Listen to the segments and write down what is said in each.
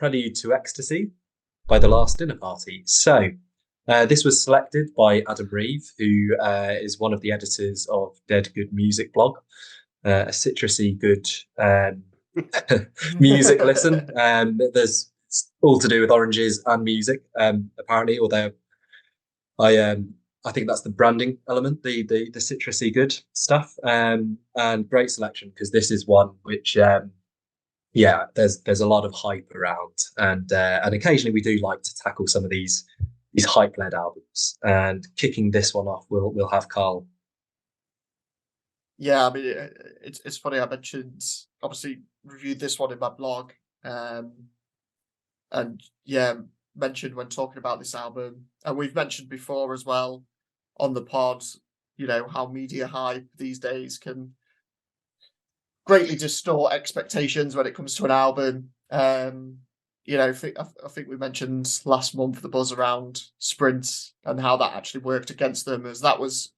Prelude to Ecstasy by The Last Dinner Party. So, this was selected by Adam Reeve, who is one of the editors of Dead Good Music blog, a citrusy good music listen. There's all to do with oranges and music, apparently, although I think that's the branding element, the citrusy good stuff, and great selection because this is one which there's a lot of hype around, and occasionally we do like to tackle some of these hype led albums. And kicking this one off, we'll have Karl. Yeah, I mean, it's funny. I mentioned, obviously, reviewed this one in my blog, and mentioned when talking about this album, and we've mentioned before as well on the pod, how media hype these days can greatly distort expectations when it comes to an album. I think we mentioned last month the buzz around Sprint and how that actually worked against them, as that was,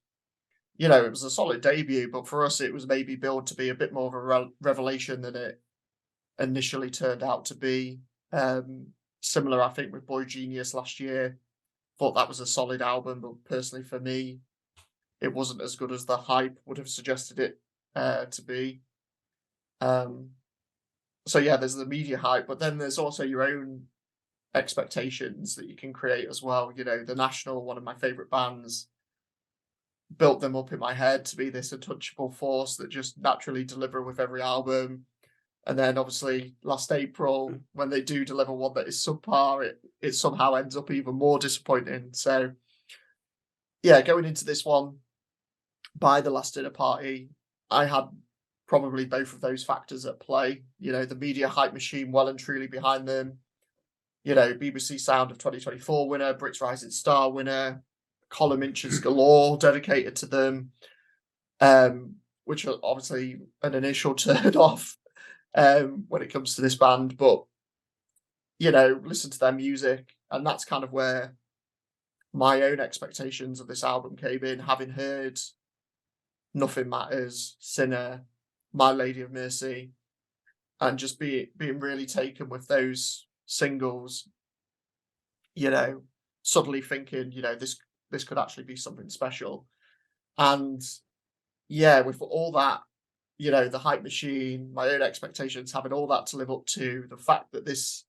it was a solid debut, but for us it was maybe billed to be a bit more of a revelation than it initially turned out to be. Similar, I think, with Boy Genius last year. Thought that was a solid album, but personally for me, it wasn't as good as the hype would have suggested it to be. So yeah, there's the media hype, but then there's also your own expectations that you can create as well. The National, one of my favourite bands, built them up in my head to be this untouchable force that just naturally deliver with every album. And then obviously last April, when they do deliver one that is subpar, it somehow ends up even more disappointing. So yeah, going into this one by The Last Dinner Party, I had probably both of those factors at play. The media hype machine well and truly behind them. BBC Sound of 2024 winner, Brits Rising Star winner, column inches galore dedicated to them, which are obviously an initial turn off when it comes to this band. But, listen to their music, and that's kind of where my own expectations of this album came in, having heard Nothing Matters, Sinner, My Lady of Mercy, and just being really taken with those singles, suddenly thinking, this could actually be something special. And yeah, with all that, the hype machine, my own expectations, having all that to live up to, the fact that this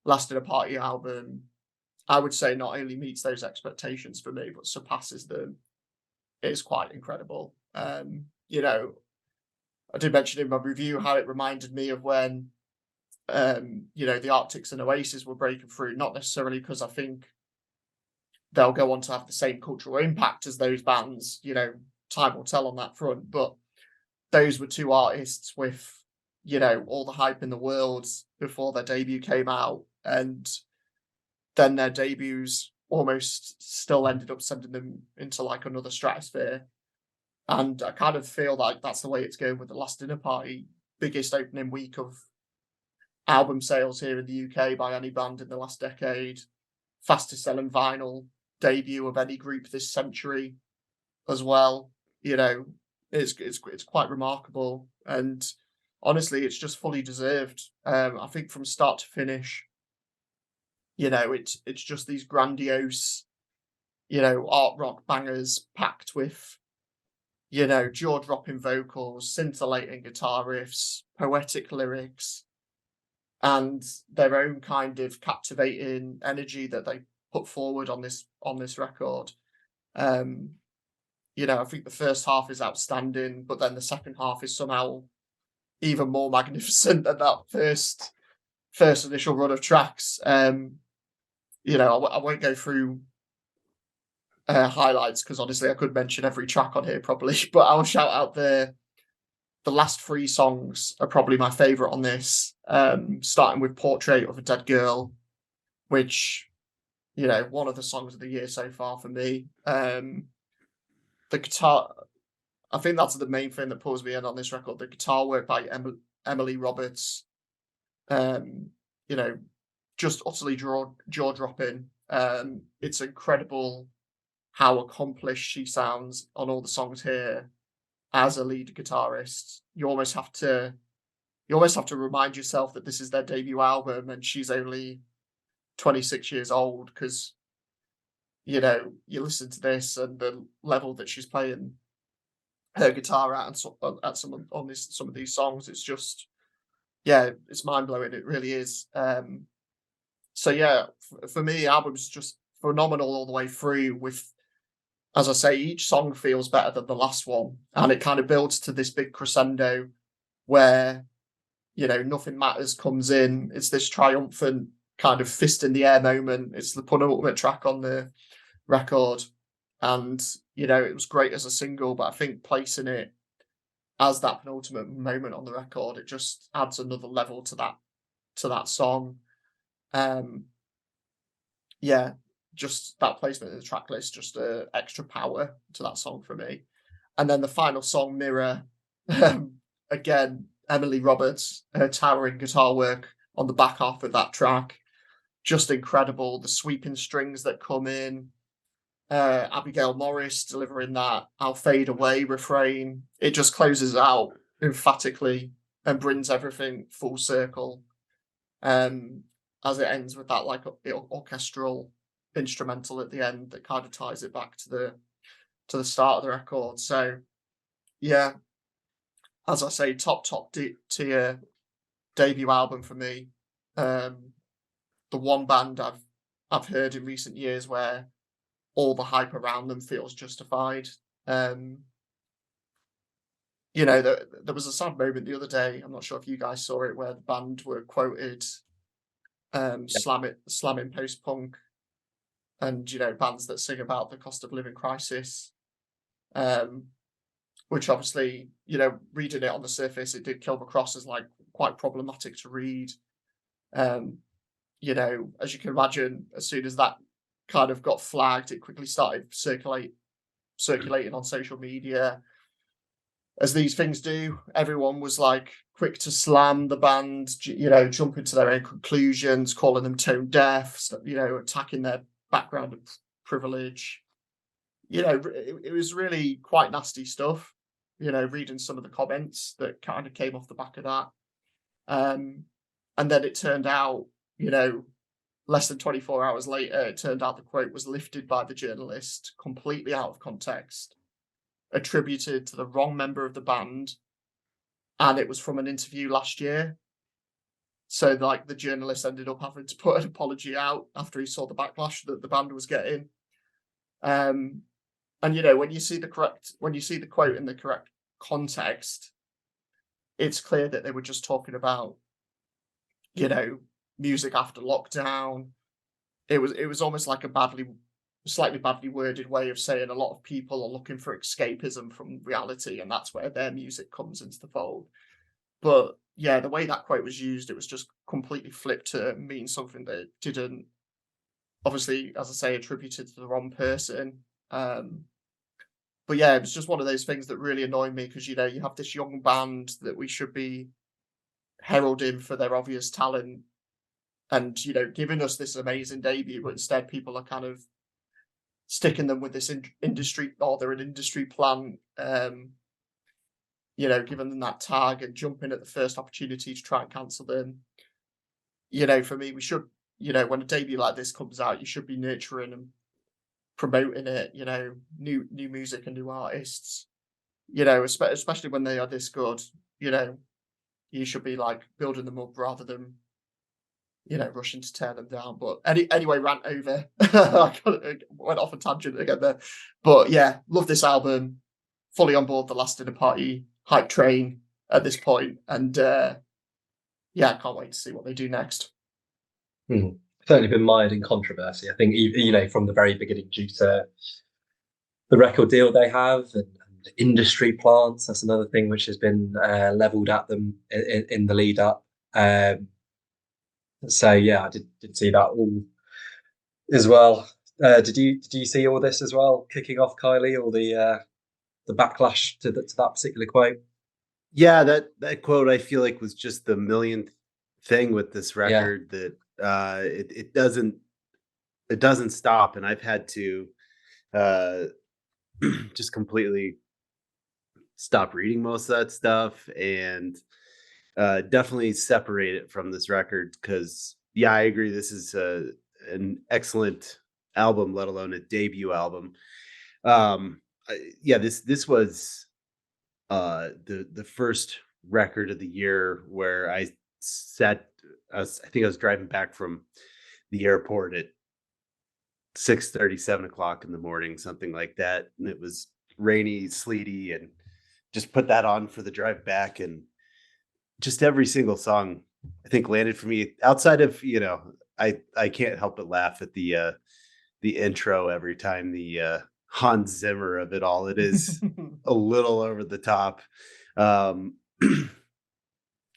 Last Dinner Party album, I would say, not only meets those expectations for me, but surpasses them, is quite incredible. I did mention in my review how it reminded me of when, the Arctics and Oasis were breaking through, not necessarily because I think they'll go on to have the same cultural impact as those bands, time will tell on that front, but those were two artists with, all the hype in the world before their debut came out, and then their debuts almost still ended up sending them into like another stratosphere. And I kind of feel like that's the way it's going with The Last Dinner Party. Biggest opening week of album sales here in the UK by any band in the last decade. Fastest selling vinyl debut of any group this century as well. It's quite remarkable. And honestly, it's just fully deserved. I think from start to finish, it's just these grandiose, art rock bangers packed with, jaw-dropping vocals, scintillating guitar riffs, poetic lyrics, and their own kind of captivating energy that they put forward on this record. I think the first half is outstanding, but then the second half is somehow even more magnificent than that first initial run of tracks. I won't go through highlights because honestly I could mention every track on here probably, but I'll shout out the last three songs are probably my favourite on this, starting with Portrait of a Dead Girl, which, one of the songs of the year so far for me. The guitar, I think that's the main thing that pulls me in on this record, the guitar work by Emily Roberts, just utterly jaw-dropping. It's incredible how accomplished she sounds on all the songs here as a lead guitarist. You almost have to you almost have to remind yourself that this is their debut album and she's only 26 years old, because you know, you listen to this and the level that she's playing her guitar at, and at some of these songs, it's just, yeah, it's mind blowing. It really is. So yeah, for me, the album's just phenomenal all the way through. With, as I say, each song feels better than the last one, and it kind of builds to this big crescendo where, you know, Nothing Matters comes in. It's this triumphant kind of fist in the air moment. It's the penultimate track on the record, and you know, it was great as a single, but I think placing it as that penultimate moment on the record, it just adds another level to that song. um yeah, just that placement in the track list, just extra power to that song for me. And then the final song, Mirror, again, Emily Roberts, her towering guitar work on the back half of that track, just incredible. The sweeping strings that come in, Abigail Morris delivering that "I'll Fade Away" refrain. It just closes out emphatically and brings everything full circle. Um, as it ends with that like orchestral instrumental at the end that kind of ties it back to the start of the record. So yeah, as I say, top tier debut album for me. The one band I've heard in recent years where all the hype around them feels justified. Um, you know, there was a sad moment the other day. I'm not sure if you guys saw it, where the band were quoted slamming post punk and, you know, bands that sing about the cost of living crisis. Um, which obviously, you know, reading it on the surface, it did come across as like quite problematic to read. Um, you know, as you can imagine, as soon as that kind of got flagged, it quickly started circulating on social media. As these things do, everyone was like quick to slam the band, you know, jumping to their own conclusions, calling them tone deaf, you know, attacking their background of privilege. You know, it was really quite nasty stuff, you know, reading some of the comments that kind of came off the back of that. And then it turned out, you know, less than 24 hours later, it turned out the quote was lifted by the journalist completely out of context, attributed to the wrong member of the band, and it was from an interview last year. So, like, the journalist ended up having to put an apology out after he saw the backlash that the band was getting. And you know, when you see the quote in the correct context, it's clear that they were just talking about, you know, music after lockdown. It was almost like a slightly badly worded way of saying a lot of people are looking for escapism from reality, and that's where their music comes into the fold. But yeah, the way that quote was used, it was just completely flipped to mean something that it didn't. Obviously, as I say, attributed to the wrong person. But yeah, it was just one of those things that really annoyed me, because, you know, you have this young band that we should be heralding for their obvious talent and, you know, giving us this amazing debut, but instead people are kind of sticking them with this industry, or they're an industry plant, you know, giving them that tag and jumping at the first opportunity to try and cancel them. You know, for me, we should, you know, when a debut like this comes out, you should be nurturing and promoting it, you know, new music and new artists, you know, especially when they are this good, you know, you should be like building them up rather than, you know, rushing to tear them down. But anyway, rant over. I went off a tangent again there. But yeah, love this album. Fully on board the Last Dinner Party hype train at this point. And yeah, I can't wait to see what they do next. Certainly been mired in controversy. I think, you know, from the very beginning, due to the record deal they have and industry plants. That's another thing which has been leveled at them in the lead up. So yeah, I did see that all as well. Did you see all this as well? Kicking off, Kylie, all the backlash to that particular quote. Yeah, that quote I feel like was just the millionth thing with this record, that it doesn't stop, and I've had to just completely stop reading most of that stuff. And definitely separate it from this record because, yeah, I agree. This is an excellent album, let alone a debut album. Yeah, this was the first record of the year where I sat. I think I was driving back from the airport at 6:30, 7 o'clock in the morning, something like that, and it was rainy, sleety, and just put that on for the drive back, and just every single song I think landed for me. Outside of, I can't help but laugh at the intro every time, the Hans Zimmer of it all. It is a little over the top, um,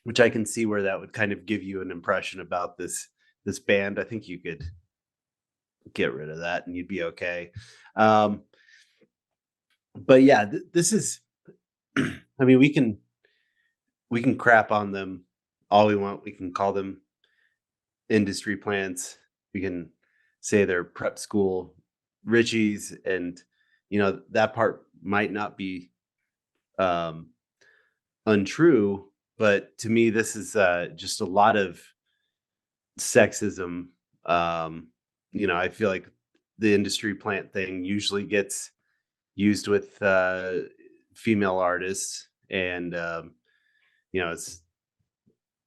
which I can see where that would kind of give you an impression about this band. I think you could get rid of that and you'd be okay. Um, but yeah, this is. I mean, we can crap on them all we want. We can call them industry plants. We can say they're prep school Richies, and that part might not be um, untrue. But to me, this is just a lot of sexism. I feel like the industry plant thing usually gets used with female artists, and it's,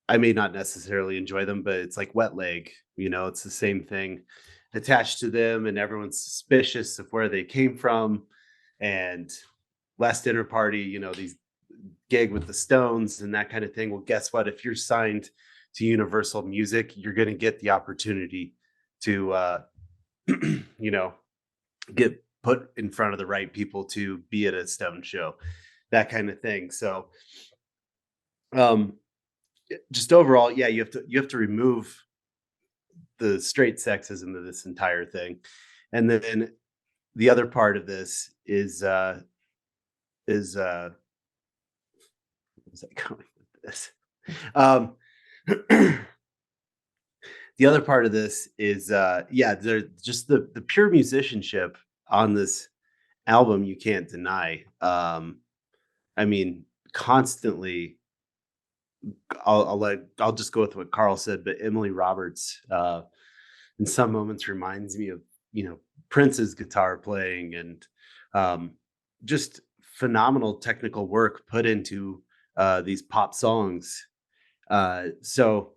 I may not necessarily enjoy them, but it's like wet leg. It's the same thing attached to them, and everyone's suspicious of where they came from. And Last Dinner Party, these gig with the Stones and that kind of thing. Well, guess what? If you're signed to Universal Music, you're going to get the opportunity to, get put in front of the right people to be at a Stone show, that kind of thing. So, just overall, yeah, you have to remove the straight sexism of this entire thing, and then the other part of this is where's that going with this? The other part of this is they're just the pure musicianship on this album you can't deny. I mean, constantly. I'll just go with what Carl said, but Emily Roberts in some moments reminds me of Prince's guitar playing, and just phenomenal technical work put into these pop songs. So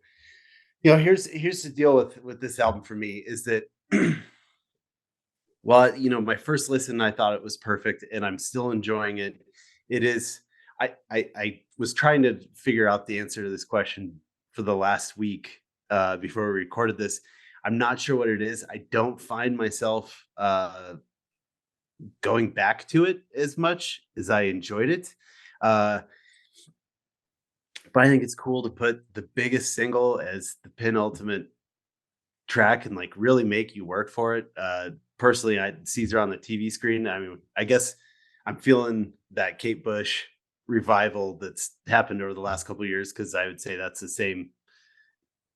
here's the deal with this album for me is that well, my first listen, I thought it was perfect, and I'm still enjoying it. It is. I was trying to figure out the answer to this question for the last week before we recorded this. I'm not sure what it is. I don't find myself going back to it as much as I enjoyed it. But I think it's cool to put the biggest single as the penultimate track and like really make you work for it. Personally, I Caesar on the TV screen. I mean, I guess I'm feeling that Kate Bush revival that's happened over the last couple of years, because I would say that's the same,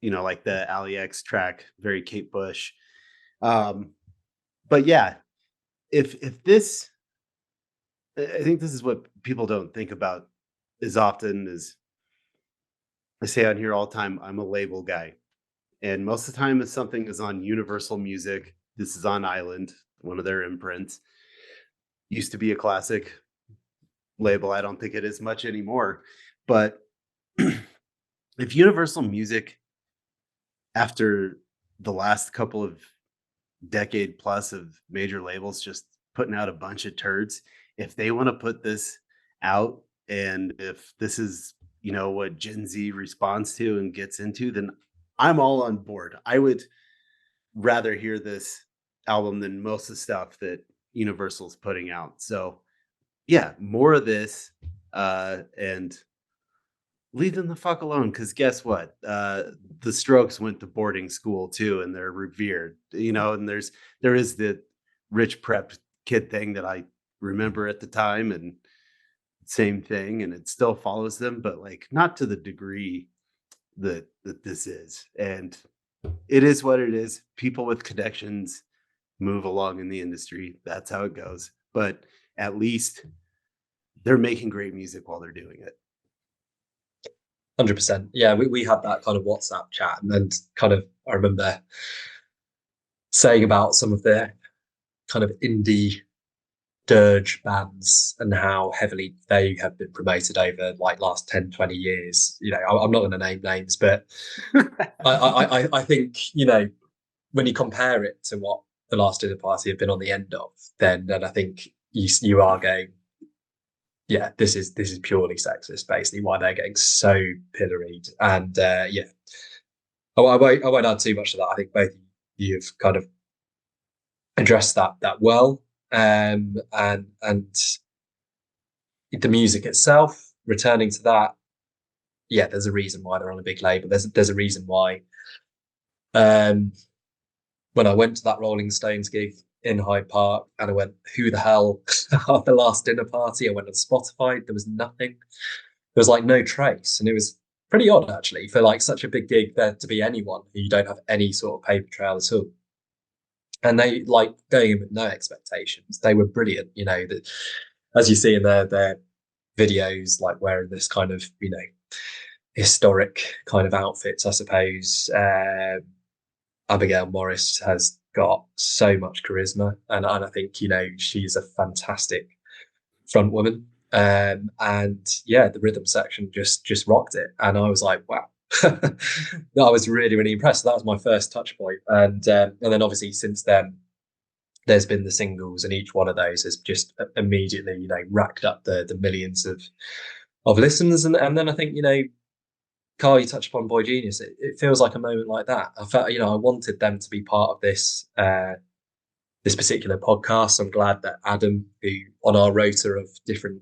like the Ali X track, very Kate Bush. But yeah, if this, I think this is what people don't think about as often as I say on here all the time. I'm a label guy, and most of the time, if something is on Universal Music, this is on Island, one of their imprints. Used to be a classic label. I don't think it is much anymore. But if Universal Music, after the last couple of decade plus of major labels just putting out a bunch of turds, if they want to put this out, and if this is what Gen Z responds to and gets into, then I'm all on board. I would rather hear this album than most of the stuff that Universal's putting out. So yeah, more of this, and leave them the fuck alone. Because guess what? The Strokes went to boarding school too, and they're revered. And there is the rich prep kid thing that I remember at the time, and same thing, and it still follows them, but like not to the degree that this is. And it is what it is. People with connections move along in the industry. That's how it goes. But at least they're making great music while they're doing it. 100%. Yeah, we had that kind of WhatsApp chat, and kind of I remember saying about some of the kind of indie dirge bands and how heavily they have been promoted over like last 10, 20 years. You know, I'm not going to name names, but I think, you know, when you compare it to what the Last Dinner Party have been on the end of, then I think you are going, yeah, this is purely sexist, basically, why they're getting so pilloried. And yeah, I won't add too much to that. I think both of you've kind of addressed that well. And the music itself, returning to that, yeah, there's a reason why they're on a big label. There's a reason why. When I went to that Rolling Stones gig in Hyde Park, and I went, who the hell are the Last Dinner Party? I went on Spotify, there was nothing. There was like no trace, and it was pretty odd actually for like such a big gig there to be anyone who you don't have any sort of paper trail at all. And they, like, going in with no expectations, they were brilliant. You know, that as you see in their videos, like wearing this kind of, you know, historic kind of outfits, I suppose. Abigail Morris has got so much charisma, and I think, you know, she's a fantastic front woman. And yeah, the rhythm section just rocked it, and I was like, wow. I was really impressed. That was my first touch point, and then obviously since then there's been the singles, and each one of those has just immediately, you know, racked up the millions of listens. And then I think, you know, Karl, you touched upon Boy Genius. It feels like a moment like that. I felt, you know, I wanted them to be part of this this particular podcast. I'm glad that Adam, who on our rota of different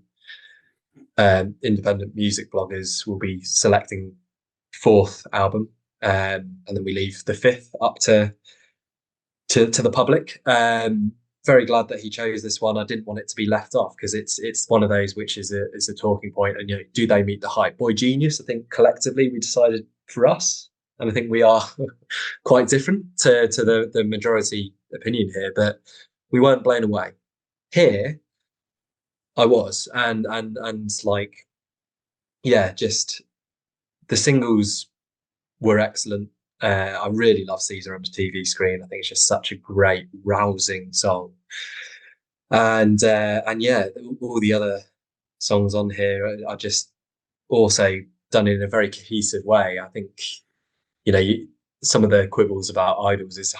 independent music bloggers, will be selecting fourth album, and then we leave the fifth up to the public. Very glad that he chose this one. I didn't want it to be left off, because it's one of those which is a talking point. And, you know, do they meet the hype? Boy Genius, I think collectively we decided for us, and I think we are quite different to the majority opinion here, but we weren't blown away. Here I was, and like, yeah, just the singles were excellent. I really love Caesar on the TV screen. I think it's just such a great, rousing song. And yeah, all the other songs on here are just also done in a very cohesive way. I think, you know, some of the quibbles about Idols is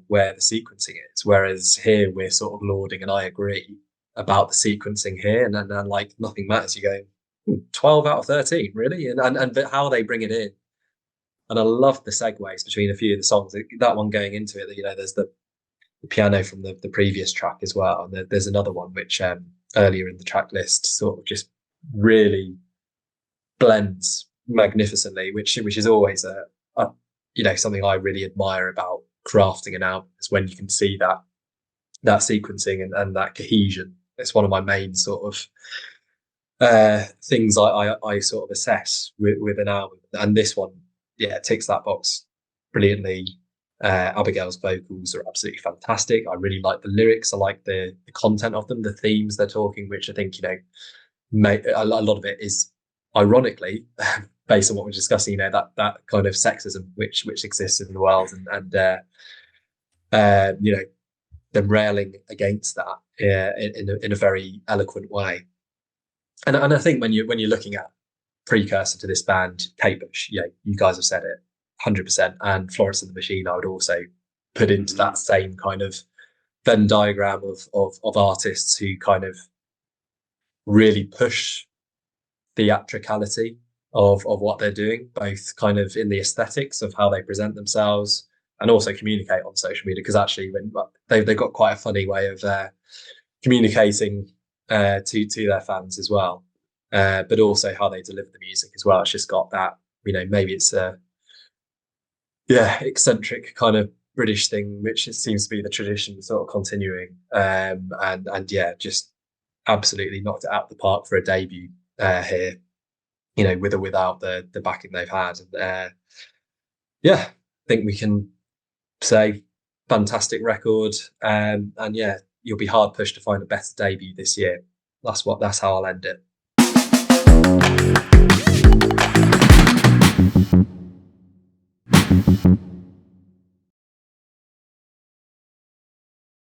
where the sequencing is, whereas here we're sort of lauding, and I agree about the sequencing here, and then like nothing matters. You go 12 out of 13, really, and but how they bring it in. And I love the segues between a few of the songs. That one going into it, you know, there's the piano from the previous track as well. And there's another one which earlier in the track list sort of just really blends magnificently, which is always a you know, something I really admire about crafting an album, is when you can see that sequencing and that cohesion. It's one of my main sort of things I sort of assess with an album, and this one, yeah, ticks that box brilliantly. Abigail's vocals are absolutely fantastic. I really like the lyrics. I like the content of them, the themes they're talking, which I think, you know, a lot of it is ironically based on what we're discussing. You know, that kind of sexism which exists in the world, and you know, them railing against that in a very eloquent way. And I think when you're looking at precursor to this band, Kate Bush, yeah, you guys have said it 100%, and Florence and the Machine I would also put into that same kind of Venn diagram of artists who kind of really push theatricality of what they're doing, both kind of in the aesthetics of how they present themselves, and also communicate on social media, because actually when they've got quite a funny way of communicating to their fans as well. But also how they deliver the music as well. It's just got that, you know, maybe it's a eccentric kind of British thing, which it seems to be the tradition sort of continuing. And yeah, just absolutely knocked it out of the park for a debut here, you know, with or without the backing they've had. And yeah, I think we can say fantastic record. And yeah, you'll be hard pushed to find a better debut this year. That's how I'll end it.